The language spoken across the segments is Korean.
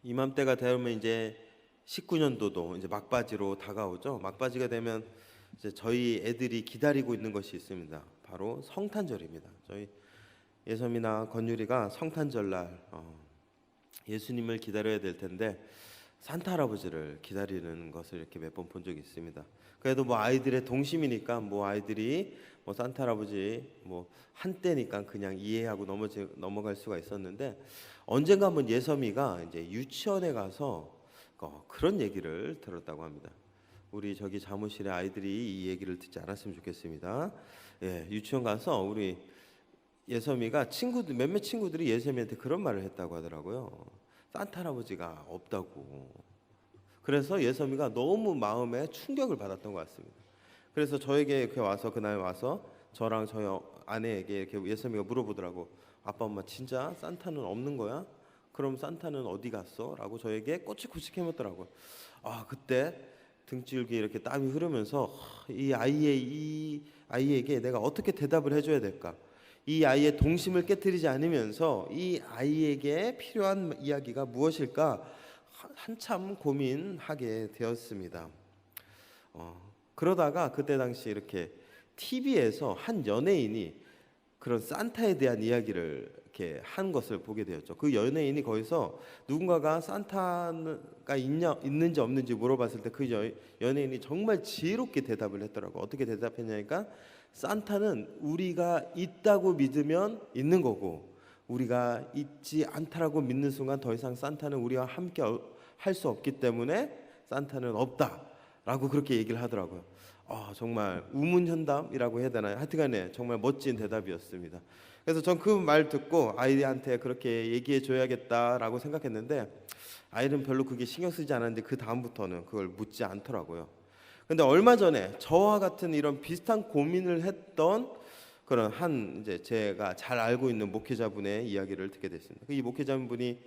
이맘때가 되면 이제 19년도도 이제 막바지로 다가오죠. 막바지가 되면 이제 저희 애들이 기다리고 있는 것이 있습니다. 바로 성탄절입니다. 저희 예섬이나 건율이가 성탄절날 예수님을 기다려야 될 텐데 산타 할아버지를 기다리는 것을 이렇게 몇 번 본 적이 있습니다. 그래도 뭐 아이들의 동심이니까 뭐 아이들이 뭐 산타 할아버지 뭐 한때니까 그냥 이해하고 넘어갈 수가 있었는데, 언젠가 한번 예섬이가 이제 유치원에 가서 그런 얘기를 들었다고 합니다. 우리 저기 사무실에 아이들이 이 얘기를 듣지 않았으면 좋겠습니다. 예, 유치원 가서 우리 예섬이가 몇몇 친구들이 예섬이한테 그런 말을 했다고 하더라고요. 산타 할아버지가 없다고. 그래서 예섬이가 너무 마음에 충격을 받았던 것 같습니다. 그래서 저에게 이렇게 와서, 그날 와서 저랑 저희 아내에게 이렇게 예섬이가 물어보더라고. 아빠 엄마 진짜 산타는 없는 거야? 그럼 산타는 어디 갔어? 라고 저에게 꼬치꼬치 캐묻더라고요. 그때 등줄기 이렇게 땀이 흐르면서 이 아이에게 내가 어떻게 대답을 해줘야 될까? 이 아이의 동심을 깨뜨리지 않으면서 이 아이에게 필요한 이야기가 무엇일까? 한참 고민하게 되었습니다. 그러다가 그때 당시 이렇게 TV에서 한 연예인이 그런 산타에 대한 이야기를 이렇게 한 것을 보게 되었죠. 그 연예인이 거기서 누군가가 산타가 있는지 없는지 물어봤을 때 그 연예인이 정말 지혜롭게 대답을 했더라고. 어떻게 대답했냐니까, 산타는 우리가 있다고 믿으면 있는 거고, 우리가 있지 않다라고 믿는 순간 더 이상 산타는 우리와 함께 할 수 없기 때문에 산타는 없다라고 그렇게 얘기를 하더라고요. 정말 우문현답이라고 해야 되나요? 하여튼간에 정말 멋진 대답이었습니다. 그래서 전 그 말 듣고 아이한테 그렇게 얘기해 줘야겠다라고 생각했는데, 아이는 별로 그게 신경 쓰지 않았는데 그 다음부터는 그걸 묻지 않더라고요. 근데 얼마 전에 저와 같은 이런 비슷한 고민을 했던 그런 이제 제가 잘 알고 있는 목회자분의 이야기를 듣게 됐습니다. 이 목회자분이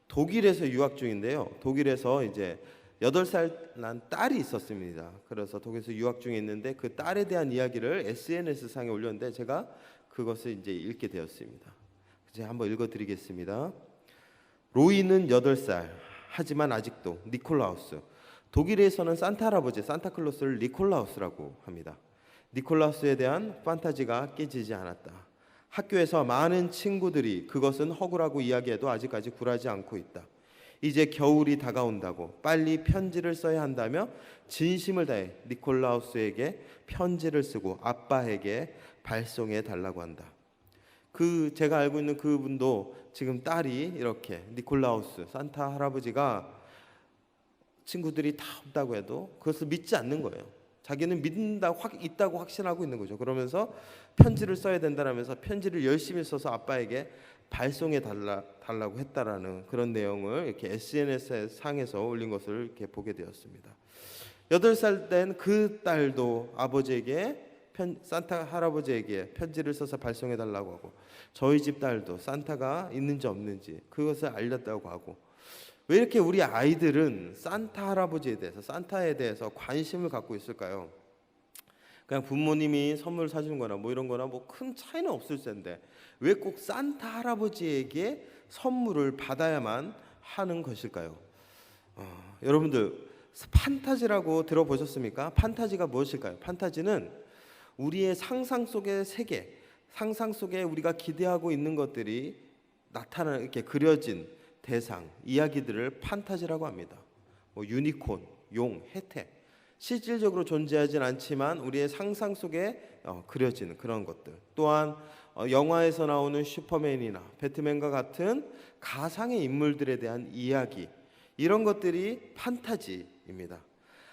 독일에서 유학 중인데요. 독일에서 이제 8살 난 딸이 있었습니다. 그래서 독일에서 유학 중에 있는데 그 딸에 대한 이야기를 SNS 상에 올렸는데 제가 그것을 이제 읽게 되었습니다. 제가 한번 읽어드리겠습니다. 로이는 8살, 하지만 아직도 니콜라우스. 독일에서는 산타 할아버지, 산타클로스를 니콜라우스라고 합니다. 니콜라우스에 대한 판타지가 깨지지 않았다. 학교에서 많은 친구들이 그것은 허구라고 이야기해도 아직까지 굴하지 않고 있다. 이제 겨울이 다가온다고 빨리 편지를 써야 한다며 진심을 다해 니콜라우스에게 편지를 쓰고 아빠에게 발송해 달라고 한다. 제가 알고 있는 그분도 지금 딸이 이렇게 니콜라우스, 산타 할아버지가 친구들이 다 없다고 해도 그것을 믿지 않는 거예요. 자기는 있다고 확신하고 있는 거죠. 그러면서 편지를 써야 된다라면서 편지를 열심히 써서 아빠에게 발송해 달라고 했다라는 그런 내용을 이렇게 SNS 상에서 올린 것을 이렇게 보게 되었습니다. 8살 된 그 딸도 아버지에게 산타 할아버지에게 편지를 써서 발송해 달라고 하고, 저희 집 딸도 산타가 있는지 없는지 그것을 알렸다고 하고, 왜 이렇게 우리 아이들은 산타 할아버지에 대해서, 산타에 대해서 관심을 갖고 있을까요? 그냥 부모님이 선물 사주는 거나 뭐 이런 거나 뭐 큰 차이는 없을 텐데 왜 꼭 산타 할아버지에게 선물을 받아야만 하는 것일까요? 여러분들 판타지라고 들어보셨습니까? 판타지가 무엇일까요? 판타지는 우리의 상상 속의 세계, 상상 속에 우리가 기대하고 있는 것들이 이렇게 그려진 대상, 이야기들을 판타지라고 합니다. 뭐 유니콘, 용, 혜택, 실질적으로 존재하진 않지만 우리의 상상 속에 그려지는 그런 것들. 또한 영화에서 나오는 슈퍼맨이나 배트맨과 같은 가상의 인물들에 대한 이야기, 이런 것들이 판타지입니다.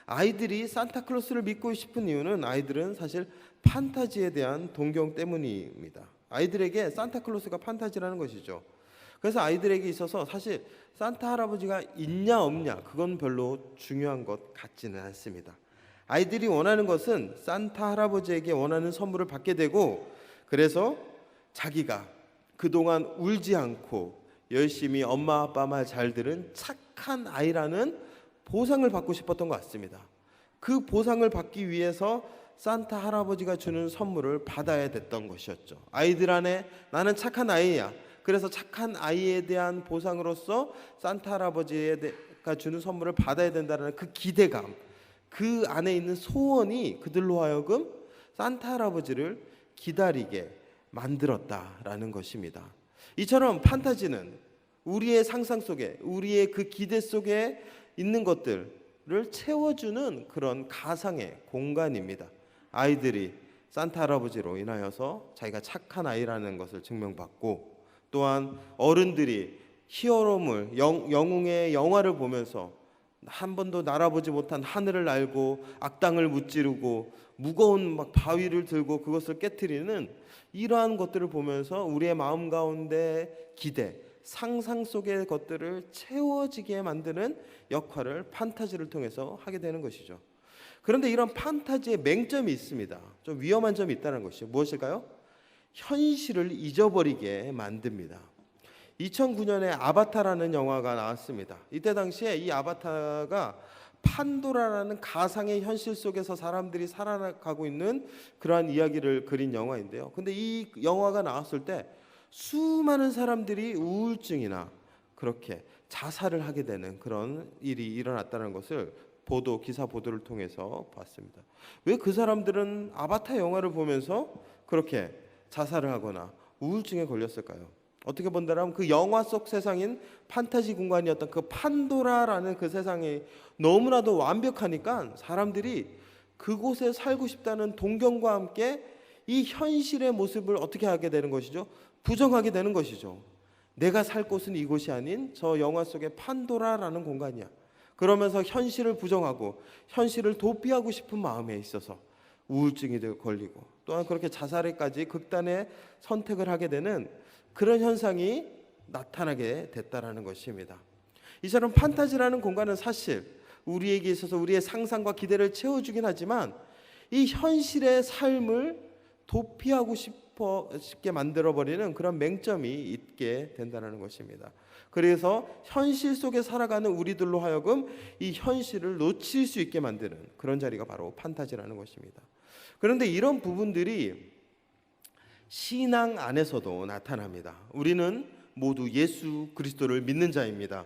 아이들이 산타클로스를 믿고 싶은 이유는 아이들은 사실 판타지에 대한 동경 때문입니다. 아이들에게 산타클로스가 판타지라는 것이죠. 그래서 아이들에게 있어서 사실 산타 할아버지가 있냐 없냐 그건 별로 중요한 것 같지는 않습니다. 아이들이 원하는 것은 산타 할아버지에게 원하는 선물을 받게 되고, 그래서 자기가 그동안 울지 않고 열심히 엄마 아빠 말 잘 들은 착한 아이라는 보상을 받고 싶었던 것 같습니다. 그 보상을 받기 위해서 산타 할아버지가 주는 선물을 받아야 됐던 것이었죠. 아이들 안에 나는 착한 아이야, 그래서 착한 아이에 대한 보상으로서 산타 할아버지가 주는 선물을 받아야 된다는 그 기대감, 그 안에 있는 소원이 그들로 하여금 산타 할아버지를 기다리게 만들었다라는 것입니다. 이처럼 판타지는 우리의 상상 속에, 우리의 그 기대 속에 있는 것들을 채워주는 그런 가상의 공간입니다. 아이들이 산타 할아버지로 인하여서 자기가 착한 아이라는 것을 증명받고, 또한 어른들이 히어로물, 영웅의 영화를 보면서 한 번도 날아보지 못한 하늘을 날고 악당을 무찌르고 무거운 막 바위를 들고 그것을 깨트리는 이러한 것들을 보면서 우리의 마음 가운데 기대, 상상 속의 것들을 채워지게 만드는 역할을 판타지를 통해서 하게 되는 것이죠. 그런데 이런 판타지의 맹점이 있습니다. 좀 위험한 점이 있다는 것이죠. 무엇일까요? 현실을 잊어버리게 만듭니다. 2009년에 아바타라는 영화가 나왔습니다. 이때 당시에 이 아바타가 판도라라는 가상의 현실 속에서 사람들이 살아가고 있는 그러한 이야기를 그린 영화인데요. 근데 이 영화가 나왔을 때 수많은 사람들이 우울증이나 그렇게 자살을 하게 되는 그런 일이 일어났다는 것을 기사 보도를 통해서 봤습니다. 왜 그 사람들은 아바타 영화를 보면서 그렇게 자살을 하거나 우울증에 걸렸을까요? 어떻게 본다면 그 영화 속 세상인 판타지 공간이었던 그 판도라라는 그 세상이 너무나도 완벽하니까 사람들이 그곳에 살고 싶다는 동경과 함께 이 현실의 모습을 어떻게 하게 되는 것이죠? 부정하게 되는 것이죠. 내가 살 곳은 이곳이 아닌 저 영화 속의 판도라라는 공간이야. 그러면서 현실을 부정하고 현실을 도피하고 싶은 마음에 있어서 우울증이 걸리고, 또한 그렇게 자살에까지 극단의 선택을 하게 되는 그런 현상이 나타나게 됐다라는 것입니다. 이처럼 판타지라는 공간은 사실 우리에게 있어서 우리의 상상과 기대를 채워주긴 하지만 이 현실의 삶을 도피하고 싶게 만들어버리는 그런 맹점이 있게 된다는 것입니다. 그래서 현실 속에 살아가는 우리들로 하여금 이 현실을 놓칠 수 있게 만드는 그런 자리가 바로 판타지라는 것입니다. 그런데 이런 부분들이 신앙 안에서도 나타납니다. 우리는 모두 예수 그리스도를 믿는 자입니다.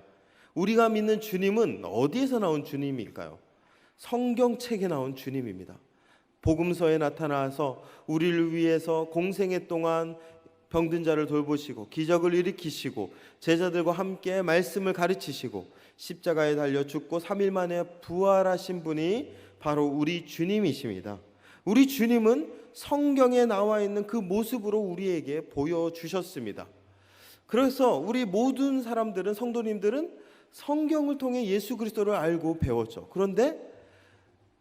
우리가 믿는 주님은 어디에서 나온 주님일까요? 성경책에 나온 주님입니다. 복음서에 나타나서 우리를 위해서 공생애 동안 병든 자를 돌보시고 기적을 일으키시고 제자들과 함께 말씀을 가르치시고 십자가에 달려 죽고 3일 만에 부활하신 분이 바로 우리 주님이십니다. 우리 주님은 성경에 나와 있는 그 모습으로 우리에게 보여주셨습니다. 그래서 우리 모든 사람들은, 성도님들은 성경을 통해 예수 그리스도를 알고 배웠죠. 그런데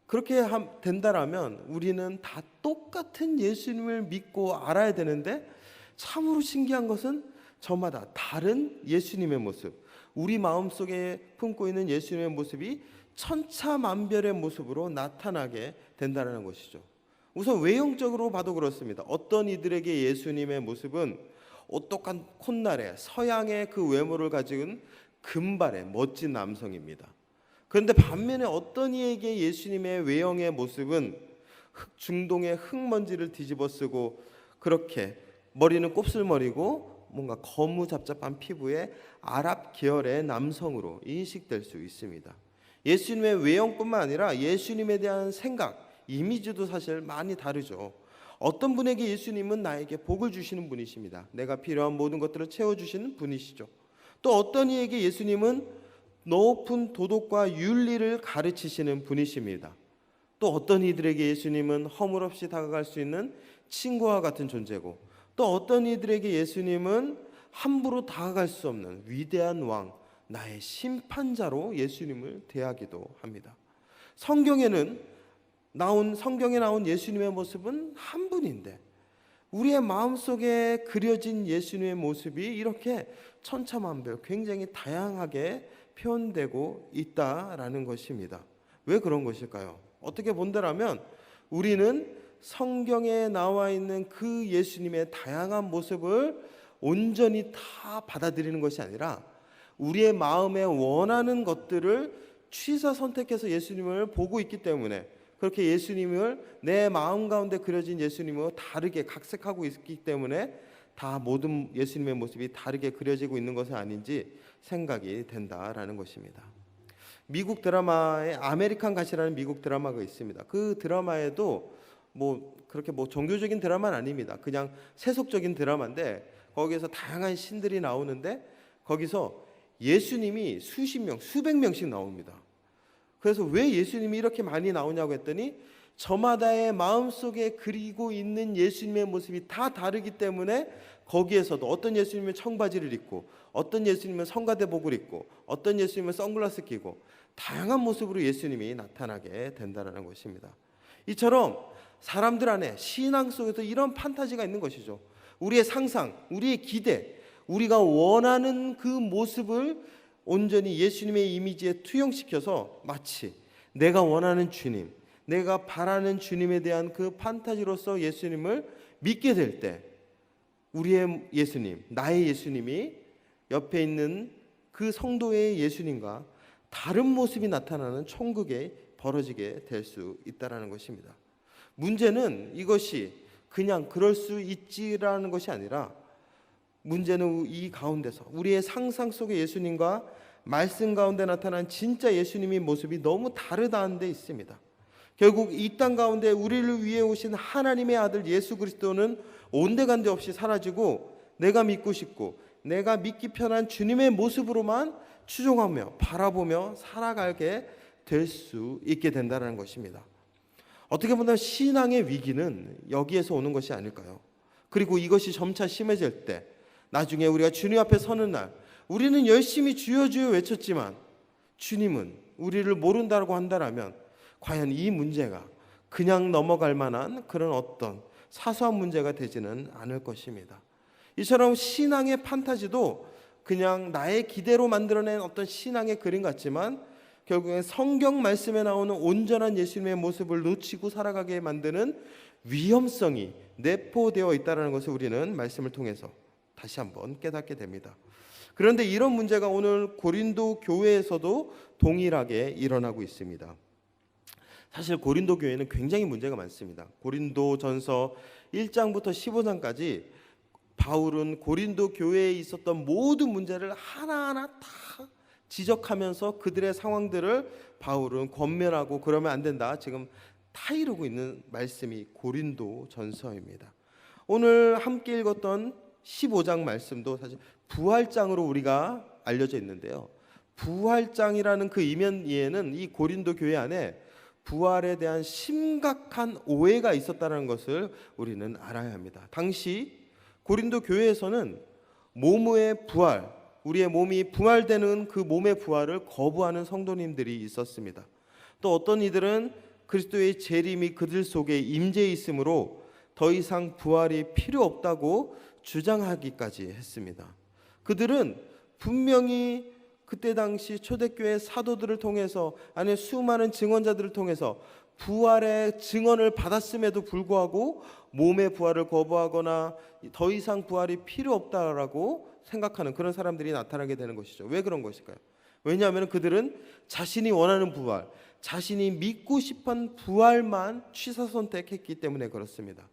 그렇게 된다라면 우리는 다 똑같은 예수님을 믿고 알아야 되는데, 참으로 신기한 것은 저마다 다른 예수님의 모습, 우리 마음속에 품고 있는 예수님의 모습이 천차만별의 모습으로 나타나게 된다는 것이죠. 우선 외형적으로 봐도 그렇습니다. 어떤 이들에게 예수님의 모습은 오똑한 콧날에 서양의 그 외모를 가진 금발의 멋진 남성입니다. 그런데 반면에 어떤 이에게 예수님의 외형의 모습은 중동의 흙먼지를 뒤집어 쓰고 그렇게 머리는 곱슬머리고 뭔가 거무잡잡한 피부의 아랍 계열의 남성으로 인식될 수 있습니다. 예수님의 외형뿐만 아니라 예수님에 대한 생각, 이미지도 사실 많이 다르죠. 어떤 분에게 예수님은 나에게 복을 주시는 분이십니다. 내가 필요한 모든 것들을 채워주시는 분이시죠. 또 어떤 이에게 예수님은 높은 도덕과 윤리를 가르치시는 분이십니다. 또 어떤 이들에게 예수님은 허물없이 다가갈 수 있는 친구와 같은 존재고, 또 어떤 이들에게 예수님은 함부로 다가갈 수 없는 위대한 왕, 나의 심판자로 예수님을 대하기도 합니다. 성경에 나온 예수님의 모습은 한 분인데 우리의 마음속에 그려진 예수님의 모습이 이렇게 천차만별, 굉장히 다양하게 표현되고 있다라는 것입니다. 왜 그런 것일까요? 어떻게 본다라면 우리는 성경에 나와 있는 그 예수님의 다양한 모습을 온전히 다 받아들이는 것이 아니라 우리의 마음에 원하는 것들을 취사 선택해서 예수님을 보고 있기 때문에, 그렇게 예수님을 내 마음 가운데 그려진 예수님과 다르게 각색하고 있기 때문에 다 모든 예수님의 모습이 다르게 그려지고 있는 것은 아닌지 생각이 된다라는 것입니다. 미국 드라마에 아메리칸 갓이라는 미국 드라마가 있습니다. 그 드라마에도 그렇게 종교적인 드라마는 아닙니다. 그냥 세속적인 드라마인데 거기에서 다양한 신들이 나오는데 거기서 예수님이 수십 명, 수백 명씩 나옵니다. 그래서 왜 예수님이 이렇게 많이 나오냐고 했더니 저마다의 마음속에 그리고 있는 예수님의 모습이 다 다르기 때문에 거기에서도 어떤 예수님은 청바지를 입고 어떤 예수님은 성가대복을 입고 어떤 예수님은 선글라스 끼고 다양한 모습으로 예수님이 나타나게 된다는 것입니다. 이처럼 사람들 안에 신앙 속에서 이런 판타지가 있는 것이죠. 우리의 상상, 우리의 기대, 우리가 원하는 그 모습을 온전히 예수님의 이미지에 투영시켜서 마치 내가 원하는 주님, 내가 바라는 주님에 대한 그 판타지로서 예수님을 믿게 될 때 우리의 예수님, 나의 예수님이 옆에 있는 그 성도의 예수님과 다른 모습이 나타나는 천국에 벌어지게 될 수 있다는 것입니다. 문제는 이것이 그냥 그럴 수 있지라는 것이 아니라 문제는 이 가운데서 우리의 상상 속의 예수님과 말씀 가운데 나타난 진짜 예수님의 모습이 너무 다르다는 데 있습니다. 결국 이 땅 가운데 우리를 위해 오신 하나님의 아들 예수 그리스도는 온데간데 없이 사라지고 내가 믿고 싶고 내가 믿기 편한 주님의 모습으로만 추종하며 바라보며 살아가게 될 수 있게 된다는 것입니다. 어떻게 보면 신앙의 위기는 여기에서 오는 것이 아닐까요? 그리고 이것이 점차 심해질 때 나중에 우리가 주님 앞에 서는 날 우리는 열심히 주여 주여 외쳤지만 주님은 우리를 모른다고 한다면 과연 이 문제가 그냥 넘어갈 만한 그런 어떤 사소한 문제가 되지는 않을 것입니다. 이처럼 신앙의 판타지도 그냥 나의 기대로 만들어낸 어떤 신앙의 그림 같지만 결국엔 성경 말씀에 나오는 온전한 예수님의 모습을 놓치고 살아가게 만드는 위험성이 내포되어 있다는 것을 우리는 말씀을 통해서 다시 한번 깨닫게 됩니다. 그런데 이런 문제가 오늘 고린도 교회에서도 동일하게 일어나고 있습니다. 사실 고린도 교회는 굉장히 문제가 많습니다. 고린도전서 1장부터 15장까지 바울은 고린도 교회에 있었던 모든 문제를 하나하나 다 지적하면서 그들의 상황들을 바울은 권면하고 그러면 안 된다. 지금 다 이루고 있는 말씀이 고린도전서입니다. 오늘 함께 읽었던 15장 말씀도 사실 부활장으로 우리가 알려져 있는데요. 부활장이라는 그 이면에는 이 고린도 교회 안에 부활에 대한 심각한 오해가 있었다는 것을 우리는 알아야 합니다. 당시 고린도 교회에서는 몸의 부활, 우리의 몸이 부활되는 그 몸의 부활을 거부하는 성도님들이 있었습니다. 또 어떤 이들은 그리스도의 재림이 그들 속에 임재해 있으므로 더 이상 부활이 필요 없다고 주장하기까지 했습니다. 그들은 분명히 그때 당시 초대교회 사도들을 통해서 아니 수많은 증언자들을 통해서 부활의 증언을 받았음에도 불구하고 몸의 부활을 거부하거나 더 이상 부활이 필요 없다라고 생각하는 그런 사람들이 나타나게 되는 것이죠. 왜 그런 것일까요? 왜냐하면 그들은 자신이 원하는 부활, 자신이 믿고 싶은 부활만 취사 선택했기 때문에 그렇습니다.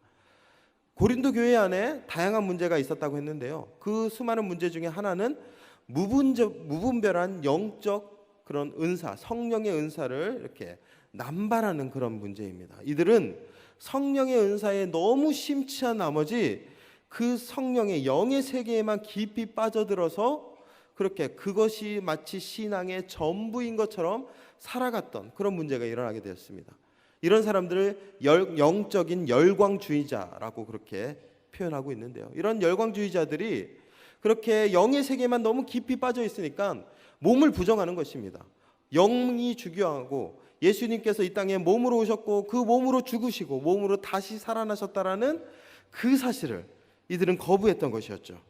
고린도 교회 안에 다양한 문제가 있었다고 했는데요. 그 수많은 문제 중에 하나는 무분별한 영적 그런 은사, 성령의 은사를 이렇게 남발하는 그런 문제입니다. 이들은 성령의 은사에 너무 심취한 나머지 그 성령의 영의 세계에만 깊이 빠져들어서 그렇게 그것이 마치 신앙의 전부인 것처럼 살아갔던 그런 문제가 일어나게 되었습니다. 이런 사람들을 영적인 열광주의자라고 그렇게 표현하고 있는데요. 이런 열광주의자들이 그렇게 영의 세계에만 너무 깊이 빠져 있으니까 몸을 부정하는 것입니다. 영이 중요하고 예수님께서 이 땅에 몸으로 오셨고 그 몸으로 죽으시고 몸으로 다시 살아나셨다라는 그 사실을 이들은 거부했던 것이었죠.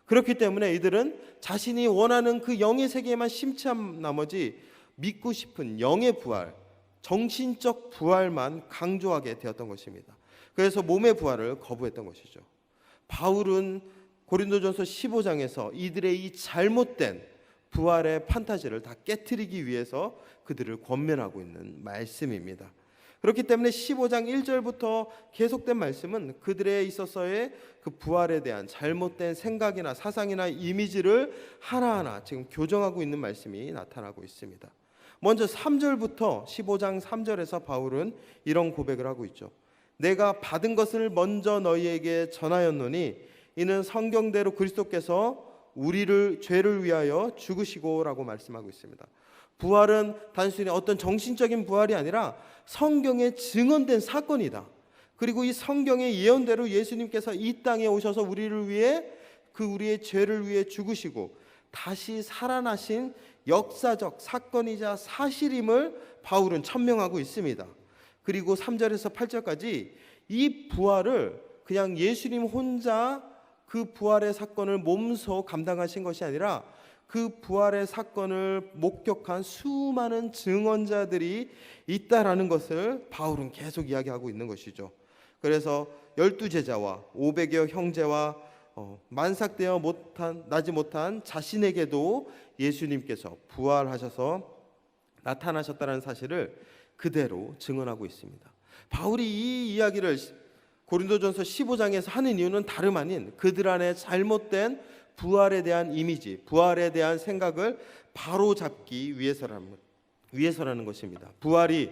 그렇기 때문에 이들은 자신이 원하는 그 영의 세계에만 심취한 나머지 믿고 싶은 영의 부활, 정신적 부활만 강조하게 되었던 것입니다. 그래서 몸의 부활을 거부했던 것이죠. 바울은 고린도전서 15장에서 이들의 이 잘못된 부활의 판타지를 다 깨트리기 위해서 그들을 권면하고 있는 말씀입니다. 그렇기 때문에 15장 1절부터 계속된 말씀은 그들에 있어서의 그 부활에 대한 잘못된 생각이나 사상이나 이미지를 하나하나 지금 교정하고 있는 말씀이 나타나고 있습니다. 먼저 3절부터 15장 3절에서 바울은 이런 고백을 하고 있죠. 내가 받은 것을 먼저 너희에게 전하였노니 이는 성경대로 그리스도께서 우리를 죄를 위하여 죽으시고라고 말씀하고 있습니다. 부활은 단순히 어떤 정신적인 부활이 아니라 성경에 증언된 사건이다. 그리고 이 성경의 예언대로 예수님께서 이 땅에 오셔서 우리를 위해 우리의 죄를 위해 죽으시고 다시 살아나신 역사적 사건이자 사실임을 바울은 천명하고 있습니다. 그리고 3절에서 8절까지 이 부활을 그냥 예수님 혼자 그 부활의 사건을 몸소 감당하신 것이 아니라 그 부활의 사건을 목격한 수많은 증언자들이 있다라는 것을 바울은 계속 이야기하고 있는 것이죠. 그래서 12제자와 500여 형제와 만삭되어 나지 못한 자신에게도 예수님께서 부활하셔서 나타나셨다는 사실을 그대로 증언하고 있습니다. 바울이 이 이야기를 고린도전서 15장에서 하는 이유는 다름 아닌 그들 안에 잘못된 부활에 대한 이미지, 부활에 대한 생각을 바로잡기 위해서라는 것입니다. 부활이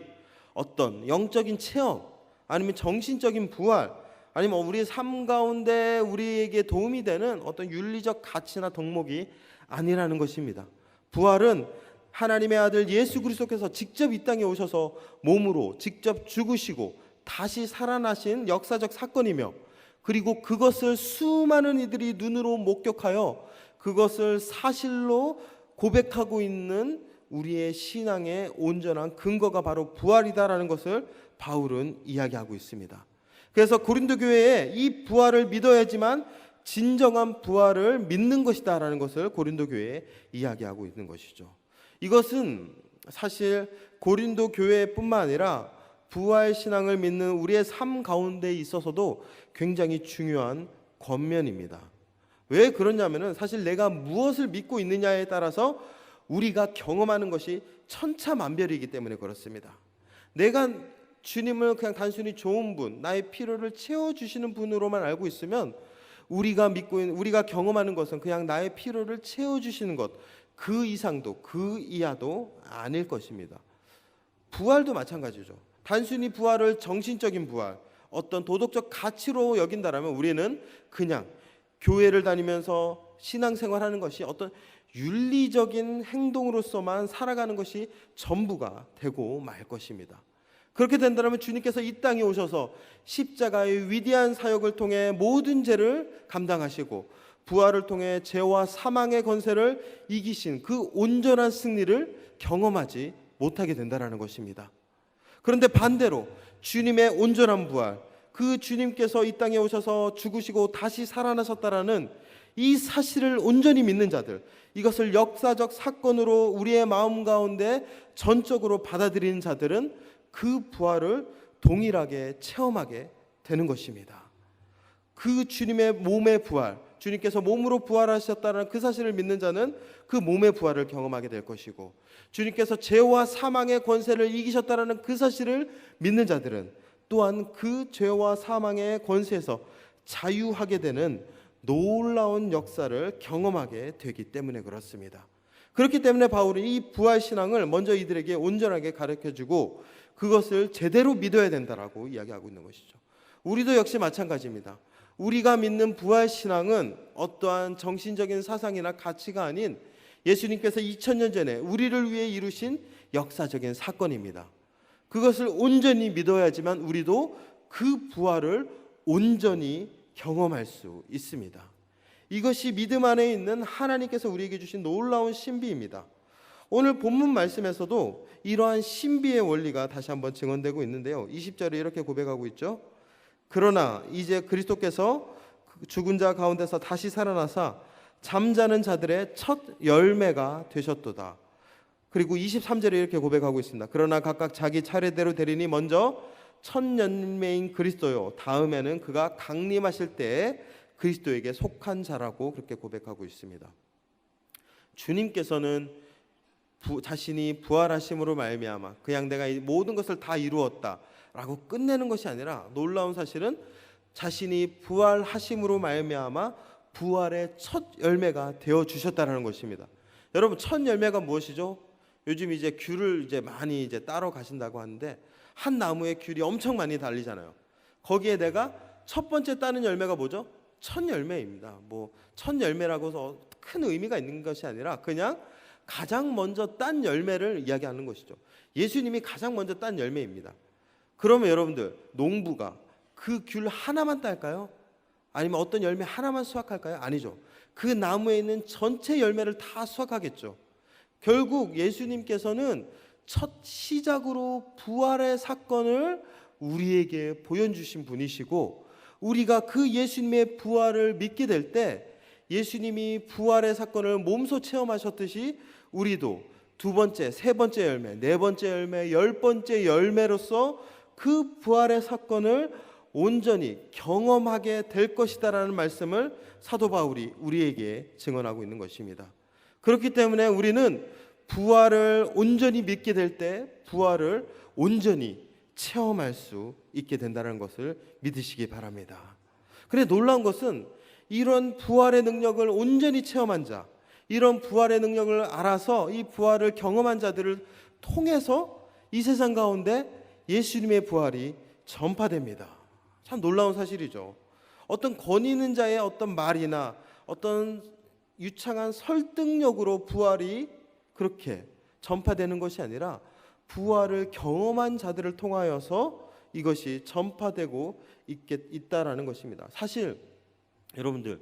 어떤 영적인 체험, 아니면 정신적인 부활, 아니면 우리의 삶 가운데 우리에게 도움이 되는 어떤 윤리적 가치나 덕목이 아니라는 것입니다. 부활은 하나님의 아들 예수 그리스도께서 직접 이 땅에 오셔서 몸으로 직접 죽으시고 다시 살아나신 역사적 사건이며, 그리고 그것을 수많은 이들이 눈으로 목격하여 그것을 사실로 고백하고 있는 우리의 신앙의 온전한 근거가 바로 부활이다라는 것을 바울은 이야기하고 있습니다. 그래서 고린도 교회에 이 부활을 믿어야지만 진정한 부활을 믿는 것이다라는 것을 고린도 교회에 이야기하고 있는 것이죠. 이것은 사실 고린도 교회뿐만 아니라 부활 신앙을 믿는 우리의 삶 가운데 있어서도 굉장히 중요한 권면입니다. 왜 그러냐면은 사실 내가 무엇을 믿고 있느냐에 따라서 우리가 경험하는 것이 천차만별이기 때문에 그렇습니다. 내가 주님을 그냥 단순히 좋은 분, 나의 필요를 채워주시는 분으로만 알고 있으면 우리가 경험하는 것은 그냥 나의 필요를 채워주시는 것, 그 이상도 그 이하도 아닐 것입니다. 부활도 마찬가지죠. 단순히 부활을 정신적인 부활, 어떤 도덕적 가치로 여긴다라면 우리는 그냥 교회를 다니면서 신앙생활하는 것이 어떤 윤리적인 행동으로서만 살아가는 것이 전부가 되고 말 것입니다. 그렇게 된다면 주님께서 이 땅에 오셔서 십자가의 위대한 사역을 통해 모든 죄를 감당하시고 부활을 통해 죄와 사망의 권세를 이기신 그 온전한 승리를 경험하지 못하게 된다는 것입니다. 그런데 반대로 주님의 온전한 부활, 그 주님께서 이 땅에 오셔서 죽으시고 다시 살아나셨다라는 이 사실을 온전히 믿는 자들, 이것을 역사적 사건으로 우리의 마음 가운데 전적으로 받아들이는 자들은 그 부활을 동일하게 체험하게 되는 것입니다. 그 주님의 몸의 부활, 주님께서 몸으로 부활하셨다는 그 사실을 믿는 자는 그 몸의 부활을 경험하게 될 것이고, 주님께서 죄와 사망의 권세를 이기셨다는 그 사실을 믿는 자들은 또한 그 죄와 사망의 권세에서 자유하게 되는 놀라운 역사를 경험하게 되기 때문에 그렇습니다. 그렇기 때문에 바울은 이 부활 신앙을 먼저 이들에게 온전하게 가르쳐주고 그것을 제대로 믿어야 된다라고 이야기하고 있는 것이죠. 우리도 역시 마찬가지입니다. 우리가 믿는 부활 신앙은 어떠한 정신적인 사상이나 가치가 아닌 예수님께서 2000년 전에 우리를 위해 이루신 역사적인 사건입니다. 그것을 온전히 믿어야지만 우리도 그 부활을 온전히 경험할 수 있습니다. 이것이 믿음 안에 있는 하나님께서 우리에게 주신 놀라운 신비입니다. 오늘 본문 말씀에서도 이러한 신비의 원리가 다시 한번 증언되고 있는데요. 20절에 이렇게 고백하고 있죠. 그러나 이제 그리스도께서 죽은 자 가운데서 다시 살아나사 잠자는 자들의 첫 열매가 되셨도다. 그리고 23절에 이렇게 고백하고 있습니다. 그러나 각각 자기 차례대로 되리니 먼저 첫 열매인 그리스도요, 다음에는 그가 강림하실 때에 그리스도에게 속한 자라고 그렇게 고백하고 있습니다. 주님께서는 자신이 부활하심으로 말미암아 그냥 내가 이 모든 것을 다 이루었다, 라고 끝내는 것이 아니라 놀라운 사실은 자신이 부활하심으로 말미암아 부활의 첫 열매가 되어 주셨다는 것입니다. 여러분, 첫 열매가 무엇이죠? 요즘 이제 귤을 이제 많이 이제 따러 가신다고 하는데 한 나무에 귤이 엄청 많이 달리잖아요. 거기에 내가 첫 번째 따는 열매가 뭐죠? 첫 열매입니다. 뭐 첫 열매라고 해서 큰 의미가 있는 것이 아니라 그냥 가장 먼저 딴 열매를 이야기하는 것이죠. 예수님이 가장 먼저 딴 열매입니다. 그러면 여러분들, 농부가 그 귤 하나만 딸까요? 아니면 어떤 열매 하나만 수확할까요? 아니죠. 그 나무에 있는 전체 열매를 다 수확하겠죠. 결국 예수님께서는 첫 시작으로 부활의 사건을 우리에게 보여주신 분이시고, 우리가 그 예수님의 부활을 믿게 될 때 예수님이 부활의 사건을 몸소 체험하셨듯이 우리도 두 번째, 세 번째 열매, 네 번째 열매, 열 번째 열매로서 그 부활의 사건을 온전히 경험하게 될 것이다라는 말씀을 사도 바울이 우리에게 증언하고 있는 것입니다. 그렇기 때문에 우리는 부활을 온전히 믿게 될 때 부활을 온전히 체험할 수 있게 된다는 것을 믿으시기 바랍니다. 그런데 놀라운 것은 이런 부활의 능력을 온전히 체험한 자, 이런 부활의 능력을 알아서 이 부활을 경험한 자들을 통해서 이 세상 가운데 예수님의 부활이 전파됩니다. 참 놀라운 사실이죠. 어떤 권위 있는 자의 어떤 말이나 어떤 유창한 설득력으로 부활이 그렇게 전파되는 것이 아니라 부활을 경험한 자들을 통하여서 이것이 전파되고 있다라는 것입니다. 사실 여러분들,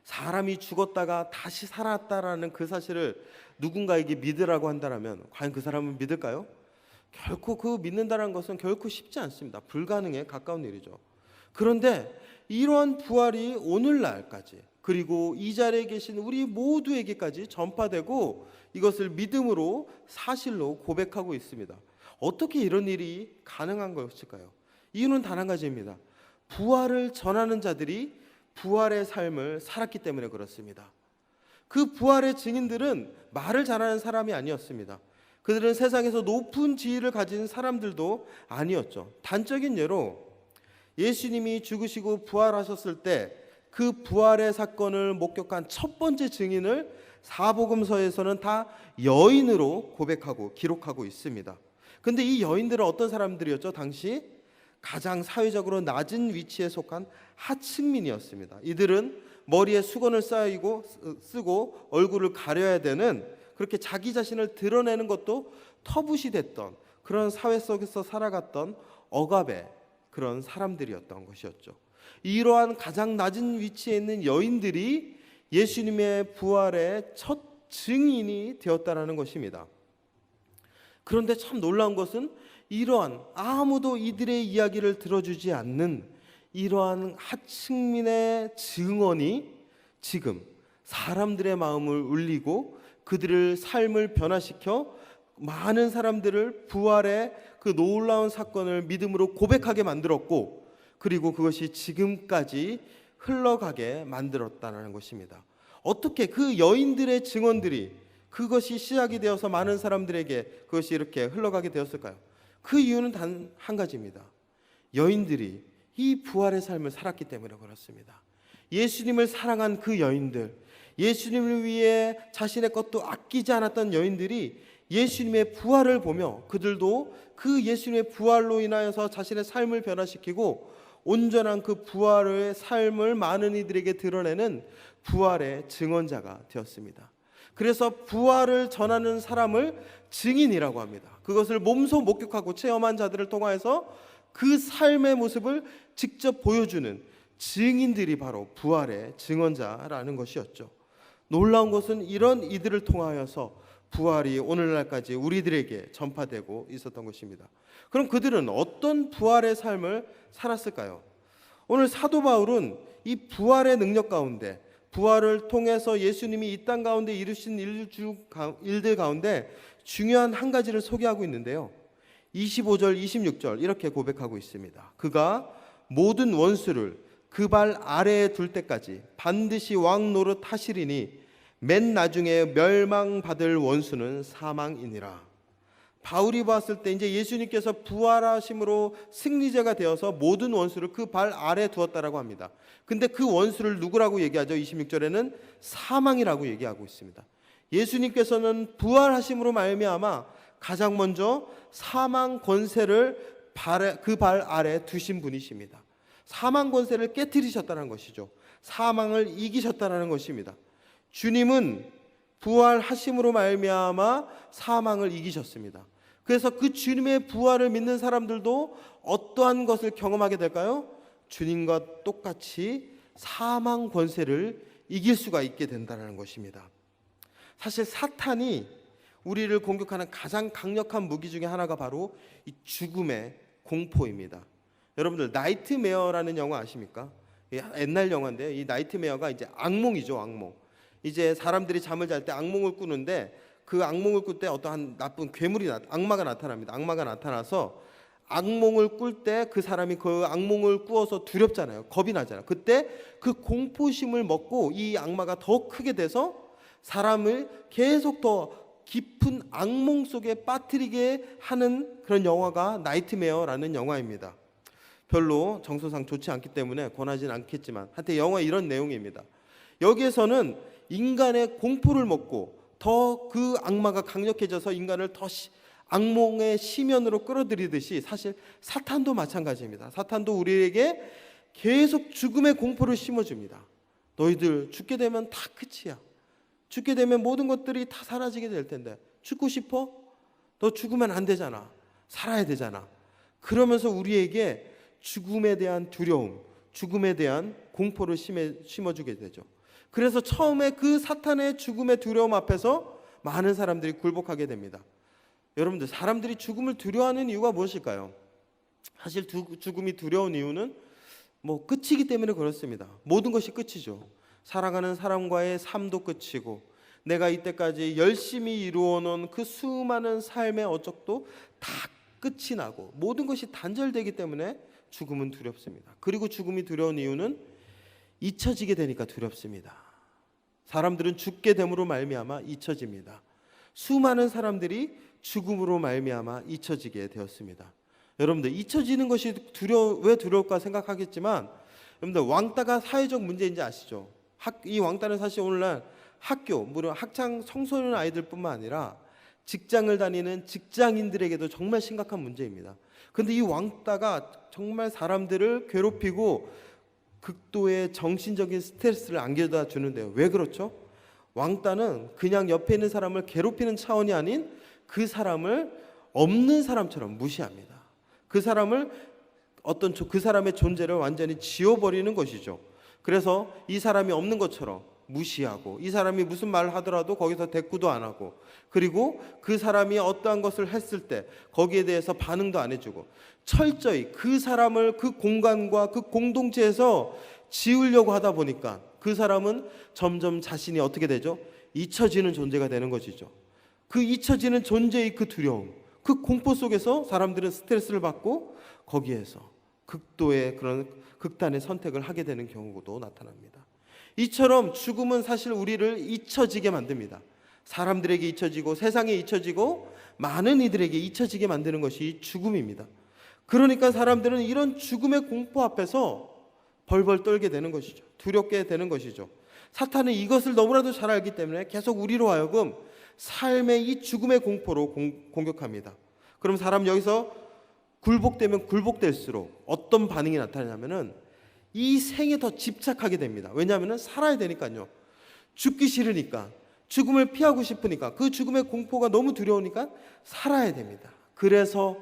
사람이 죽었다가 다시 살았다라는 그 사실을 누군가에게 믿으라고 한다면 과연 그 사람은 믿을까요? 결코 그 믿는다는 것은 결코 쉽지 않습니다. 불가능에 가까운 일이죠. 그런데 이러한 부활이 오늘날까지, 그리고 이 자리에 계신 우리 모두에게까지 전파되고 이것을 믿음으로 사실로 고백하고 있습니다. 어떻게 이런 일이 가능한 것일까요? 이유는 단 한 가지입니다. 부활을 전하는 자들이 부활의 삶을 살았기 때문에 그렇습니다. 그 부활의 증인들은 말을 잘하는 사람이 아니었습니다. 그들은 세상에서 높은 지위를 가진 사람들도 아니었죠. 단적인 예로 예수님이 죽으시고 부활하셨을 때 그 부활의 사건을 목격한 첫 번째 증인을 사복음서에서는 다 여인으로 고백하고 기록하고 있습니다. 근데 이 여인들은 어떤 사람들이었죠? 당시 가장 사회적으로 낮은 위치에 속한 하층민이었습니다. 이들은 머리에 수건을 쓰고 얼굴을 가려야 되는, 그렇게 자기 자신을 드러내는 것도 터부시 됐던 그런 사회 속에서 살아갔던 억압의 그런 사람들이었던 것이었죠. 이러한 가장 낮은 위치에 있는 여인들이 예수님의 부활의 첫 증인이 되었다라는 것입니다. 그런데 참 놀라운 것은 이러한 아무도 이들의 이야기를 들어주지 않는 이러한 하층민의 증언이 지금 사람들의 마음을 울리고 그들의 삶을 변화시켜 많은 사람들을 부활의 그 놀라운 사건을 믿음으로 고백하게 만들었고, 그리고 그것이 지금까지 흘러가게 만들었다는 것입니다. 어떻게 그 여인들의 증언들이 그것이 시작이 되어서 많은 사람들에게 그것이 이렇게 흘러가게 되었을까요? 그 이유는 단 한 가지입니다. 여인들이 이 부활의 삶을 살았기 때문에 그렇습니다. 예수님을 사랑한 그 여인들, 예수님을 위해 자신의 것도 아끼지 않았던 여인들이 예수님의 부활을 보며 그들도 그 예수님의 부활로 인하여서 자신의 삶을 변화시키고 온전한 그 부활의 삶을 많은 이들에게 드러내는 부활의 증언자가 되었습니다. 그래서 부활을 전하는 사람을 증인이라고 합니다. 그것을 몸소 목격하고 체험한 자들을 통하여서 그 삶의 모습을 직접 보여주는 증인들이 바로 부활의 증언자라는 것이었죠. 놀라운 것은 이런 이들을 통하여서 부활이 오늘날까지 우리들에게 전파되고 있었던 것입니다. 그럼 그들은 어떤 부활의 삶을 살았을까요? 오늘 사도 바울은 이 부활의 능력 가운데, 부활을 통해서 예수님이 이 땅 가운데 이루신 일들 가운데 중요한 한 가지를 소개하고 있는데요. 25절, 26절 이렇게 고백하고 있습니다. 그가 모든 원수를 그 발 아래에 둘 때까지 반드시 왕 노릇 하시리니 맨 나중에 멸망받을 원수는 사망이니라. 바울이 봤을 때 이제 예수님께서 부활하심으로 승리자가 되어서 모든 원수를 그 발 아래 두었다라고 합니다. 근데 그 원수를 누구라고 얘기하죠? 26절에는 사망이라고 얘기하고 있습니다. 예수님께서는 부활하심으로 말미암아 가장 먼저 사망 권세를 그 발 아래 두신 분이십니다. 사망 권세를 깨뜨리셨다는 것이죠. 사망을 이기셨다는 것입니다. 주님은 부활하심으로 말미암아 사망을 이기셨습니다. 그래서 그 주님의 부활을 믿는 사람들도 어떠한 것을 경험하게 될까요? 주님과 똑같이 사망 권세를 이길 수가 있게 된다는 것입니다. 사실 사탄이 우리를 공격하는 가장 강력한 무기 중에 하나가 바로 이 죽음의 공포입니다. 여러분들 나이트메어라는 영화 아십니까? 옛날 영화인데요. 이 나이트메어가 이제 악몽이죠, 악몽. 이제 사람들이 잠을 잘 때 악몽을 꾸는데 그 악몽을 꿀 때 어떠한 나쁜 괴물이 악마가 나타납니다. 악마가 나타나서 악몽을 꿀 때 그 사람이 그 악몽을 꾸어서 두렵잖아요. 겁이 나잖아요. 그때 그 공포심을 먹고 이 악마가 더 크게 돼서 사람을 계속 더 깊은 악몽 속에 빠뜨리게 하는 그런 영화가 나이트메어라는 영화입니다. 별로 정서상 좋지 않기 때문에 권하진 않겠지만 하여튼 영화 이런 내용입니다. 여기에서는 인간의 공포를 먹고 더 그 악마가 강력해져서 인간을 더 악몽의 심연으로 끌어들이듯이 사실 사탄도 마찬가지입니다. 사탄도 우리에게 계속 죽음의 공포를 심어줍니다. 너희들 죽게 되면 다 끝이야. 죽게 되면 모든 것들이 다 사라지게 될 텐데 죽고 싶어? 너 죽으면 안 되잖아. 살아야 되잖아. 그러면서 우리에게 죽음에 대한 두려움, 죽음에 대한 공포를 심어주게 되죠. 그래서 처음에 그 사탄의 죽음의 두려움 앞에서 많은 사람들이 굴복하게 됩니다. 여러분들, 사람들이 죽음을 두려워하는 이유가 무엇일까요? 사실 죽음이 두려운 이유는 끝이기 때문에 그렇습니다. 모든 것이 끝이죠. 사랑하는 사람과의 삶도 끝이고 내가 이때까지 열심히 이루어놓은 그 수많은 삶의 어적도 다 끝이 나고 모든 것이 단절되기 때문에 죽음은 두렵습니다. 그리고 죽음이 두려운 이유는 잊혀지게 되니까 두렵습니다. 사람들은 죽게 됨으로 말미암아 잊혀집니다. 수많은 사람들이 죽음으로 말미암아 잊혀지게 되었습니다. 여러분들, 잊혀지는 것이 왜 두려울까 생각하겠지만 여러분들, 왕따가 사회적 문제인지 아시죠? 이 왕따는 사실 오늘날 학교, 물론 학창 청소년 아이들뿐만 아니라 직장을 다니는 직장인들에게도 정말 심각한 문제입니다. 그런데 이 왕따가 정말 사람들을 괴롭히고 극도의 정신적인 스트레스를 안겨다 주는데요. 왜 그렇죠? 왕따는 그냥 옆에 있는 사람을 괴롭히는 차원이 아닌 그 사람을 없는 사람처럼 무시합니다. 그 사람의 존재를 완전히 지워버리는 것이죠. 그래서 이 사람이 없는 것처럼 무시하고 이 사람이 무슨 말을 하더라도 거기서 대꾸도 안 하고 그리고 그 사람이 어떠한 것을 했을 때 거기에 대해서 반응도 안 해주고 철저히 그 사람을 그 공간과 그 공동체에서 지우려고 하다 보니까 그 사람은 점점 자신이 어떻게 되죠? 잊혀지는 존재가 되는 것이죠. 그 잊혀지는 존재의 그 두려움, 그 공포 속에서 사람들은 스트레스를 받고 거기에서 극도의 그런 극단의 선택을 하게 되는 경우도 나타납니다. 이처럼 죽음은 사실 우리를 잊혀지게 만듭니다. 사람들에게 잊혀지고 세상에 잊혀지고 많은 이들에게 잊혀지게 만드는 것이 죽음입니다. 그러니까 사람들은 이런 죽음의 공포 앞에서 벌벌 떨게 되는 것이죠. 두렵게 되는 것이죠. 사탄은 이것을 너무나도 잘 알기 때문에 계속 우리로 하여금 삶의 이 죽음의 공포로 공격합니다. 그럼 사람 여기서 굴복되면 굴복될수록 어떤 반응이 나타나냐면은 이 생에 더 집착하게 됩니다. 왜냐하면 살아야 되니까요. 죽기 싫으니까, 죽음을 피하고 싶으니까, 그 죽음의 공포가 너무 두려우니까 살아야 됩니다. 그래서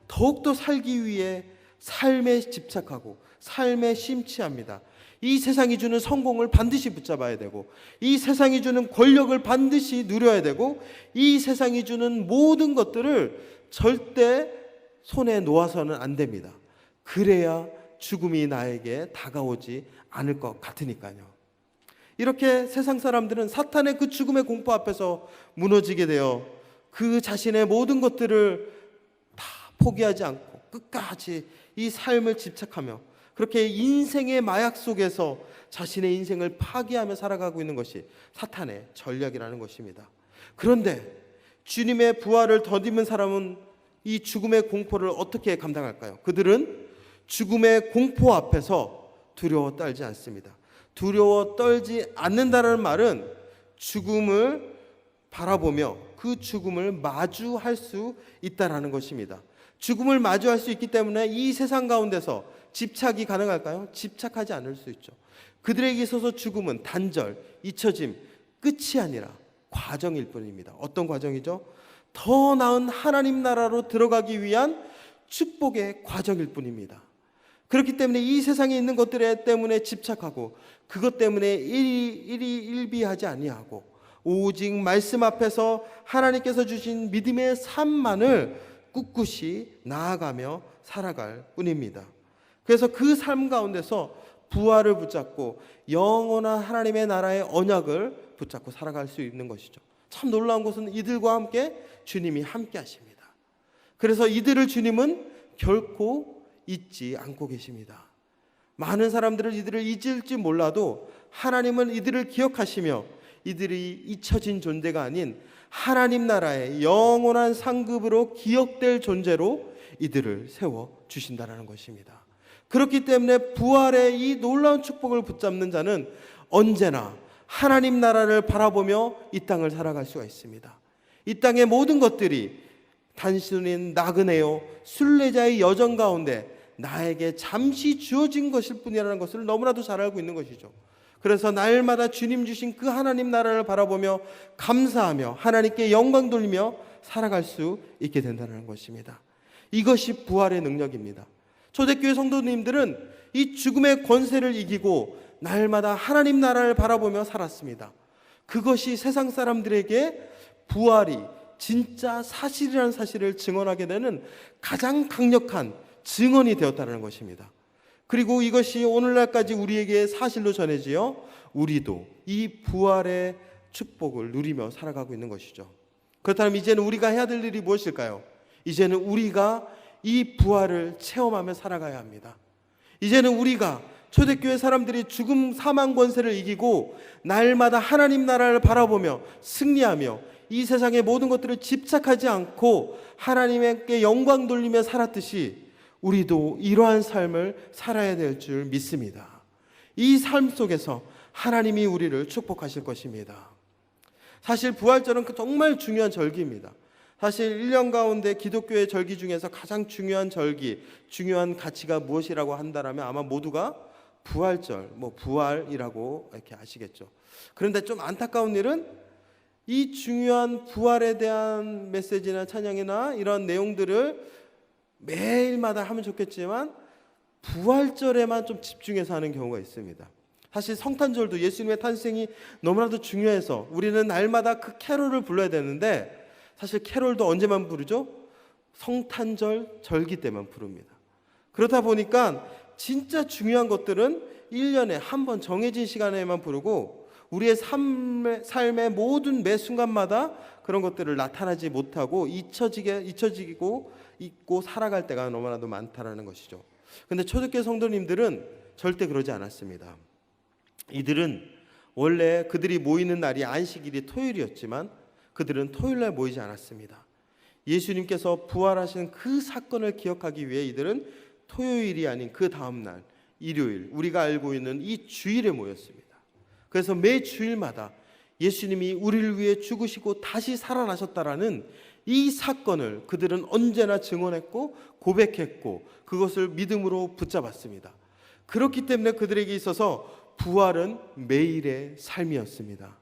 더욱더 살기 위해 삶에 집착하고 삶에 심취합니다. 이 세상이 주는 성공을 반드시 붙잡아야 되고 이 세상이 주는 권력을 반드시 누려야 되고 이 세상이 주는 모든 것들을 절대 손에 놓아서는 안 됩니다. 그래야 죽음이 나에게 다가오지 않을 것 같으니까요. 이렇게 세상 사람들은 사탄의 그 죽음의 공포 앞에서 무너지게 되어 그 자신의 모든 것들을 다 포기하지 않고 끝까지 이 삶을 집착하며 그렇게 인생의 마약 속에서 자신의 인생을 파괴하며 살아가고 있는 것이 사탄의 전략이라는 것입니다. 그런데 주님의 부활을 덧입은 사람은 이 죽음의 공포를 어떻게 감당할까요? 그들은 죽음의 공포 앞에서 두려워 떨지 않습니다. 두려워 떨지 않는다는 말은 죽음을 바라보며 그 죽음을 마주할 수 있다라는 것입니다. 죽음을 마주할 수 있기 때문에 이 세상 가운데서 집착이 가능할까요? 집착하지 않을 수 있죠. 그들에게 있어서 죽음은 단절, 잊혀짐, 끝이 아니라 과정일 뿐입니다. 어떤 과정이죠? 더 나은 하나님 나라로 들어가기 위한 축복의 과정일 뿐입니다. 그렇기 때문에 이 세상에 있는 것들 때문에 집착하고 그것 때문에 일비하지 아니하고 오직 말씀 앞에서 하나님께서 주신 믿음의 삶만을 꿋꿋이 나아가며 살아갈 뿐입니다. 그래서 그 삶 가운데서 부활을 붙잡고 영원한 하나님의 나라의 언약을 붙잡고 살아갈 수 있는 것이죠. 참 놀라운 것은 이들과 함께 주님이 함께 하십니다. 그래서 이들을 주님은 결코 잊지 않고 계십니다. 많은 사람들은 이들을 잊을지 몰라도 하나님은 이들을 기억하시며 이들이 잊혀진 존재가 아닌 하나님 나라의 영원한 상급으로 기억될 존재로 이들을 세워주신다는 것입니다. 그렇기 때문에 부활의 이 놀라운 축복을 붙잡는 자는 언제나 하나님 나라를 바라보며 이 땅을 살아갈 수가 있습니다. 이 땅의 모든 것들이 단순히 나그네요 순례자의 여정 가운데 나에게 잠시 주어진 것일 뿐이라는 것을 너무나도 잘 알고 있는 것이죠. 그래서 날마다 주님 주신 그 하나님 나라를 바라보며 감사하며 하나님께 영광 돌리며 살아갈 수 있게 된다는 것입니다. 이것이 부활의 능력입니다. 초대교회 성도님들은 이 죽음의 권세를 이기고 날마다 하나님 나라를 바라보며 살았습니다. 그것이 세상 사람들에게 부활이 진짜 사실이라는 사실을 증언하게 되는 가장 강력한 증언이 되었다는 것입니다. 그리고 이것이 오늘날까지 우리에게 사실로 전해지어 우리도 이 부활의 축복을 누리며 살아가고 있는 것이죠. 그렇다면 이제는 우리가 해야 될 일이 무엇일까요? 이제는 우리가 이 부활을 체험하며 살아가야 합니다. 이제는 우리가 초대교회 사람들이 죽음 사망 권세를 이기고 날마다 하나님 나라를 바라보며 승리하며 이 세상의 모든 것들을 집착하지 않고 하나님께 영광 돌리며 살았듯이 우리도 이러한 삶을 살아야 될 줄 믿습니다. 이 삶 속에서 하나님이 우리를 축복하실 것입니다. 사실 부활절은 정말 중요한 절기입니다. 사실 1년 가운데 기독교의 절기 중에서 가장 중요한 절기, 중요한 가치가 무엇이라고 한다면 아마 모두가 부활절, 부활이라고 이렇게 아시겠죠. 그런데 좀 안타까운 일은 이 중요한 부활에 대한 메시지나 찬양이나 이런 내용들을 매일마다 하면 좋겠지만 부활절에만 좀 집중해서 하는 경우가 있습니다. 사실 성탄절도 예수님의 탄생이 너무나도 중요해서 우리는 날마다 그 캐롤을 불러야 되는데 사실 캐롤도 언제만 부르죠? 성탄절 절기 때만 부릅니다. 그렇다 보니까 진짜 중요한 것들은 1년에 한 번 정해진 시간에만 부르고 우리의 삶의 모든 매 순간마다 그런 것들을 나타나지 못하고 잊혀지고 있고 살아갈 때가 너무나도 많다라는 것이죠. 그런데 초대교회 성도님들은 절대 그러지 않았습니다. 이들은 원래 그들이 모이는 날이 안식일이 토요일이었지만 그들은 토요일날 모이지 않았습니다. 예수님께서 부활하신 그 사건을 기억하기 위해 이들은 토요일이 아닌 그 다음날 일요일, 우리가 알고 있는 이 주일에 모였습니다. 그래서 매 주일마다 예수님이 우리를 위해 죽으시고 다시 살아나셨다라는 이 사건을 그들은 언제나 증언했고 고백했고 그것을 믿음으로 붙잡았습니다. 그렇기 때문에 그들에게 있어서 부활은 매일의 삶이었습니다.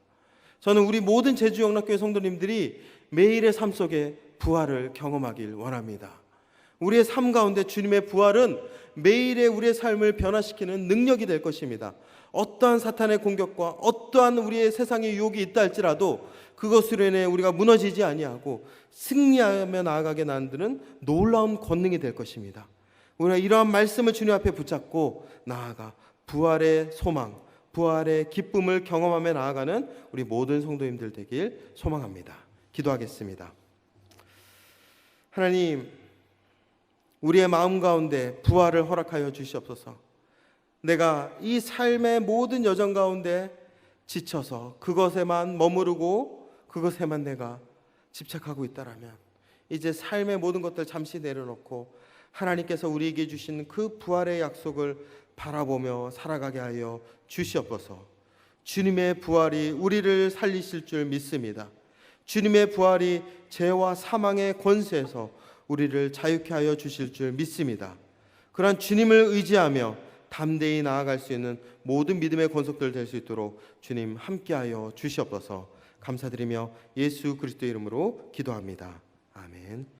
저는 우리 모든 제주영락교회 성도님들이 매일의 삶 속에 부활을 경험하길 원합니다. 우리의 삶 가운데 주님의 부활은 매일의 우리의 삶을 변화시키는 능력이 될 것입니다. 어떠한 사탄의 공격과 어떠한 우리의 세상의 유혹이 있다 할지라도 그것으로 인해 우리가 무너지지 아니하고 승리하며 나아가게 만드는 놀라운 권능이 될 것입니다. 우리가 이러한 말씀을 주님 앞에 붙잡고 나아가 부활의 소망, 부활의 기쁨을 경험하며 나아가는 우리 모든 성도님들 되길 소망합니다. 기도하겠습니다. 하나님, 우리의 마음 가운데 부활을 허락하여 주시옵소서. 내가 이 삶의 모든 여정 가운데 지쳐서 그것에만 머무르고 그것에만 내가 집착하고 있다라면 이제 삶의 모든 것들 잠시 내려놓고 하나님께서 우리에게 주신 그 부활의 약속을 바라보며 살아가게 하여 주시옵소서. 주님의 부활이 우리를 살리실 줄 믿습니다. 주님의 부활이 죄와 사망의 권세에서 우리를 자유케 하여 주실 줄 믿습니다. 그러한 주님을 의지하며 담대히 나아갈 수 있는 모든 믿음의 권속들 될 수 있도록 주님 함께하여 주시옵소서. 감사드리며 예수 그리스도의 이름으로 기도합니다. 아멘.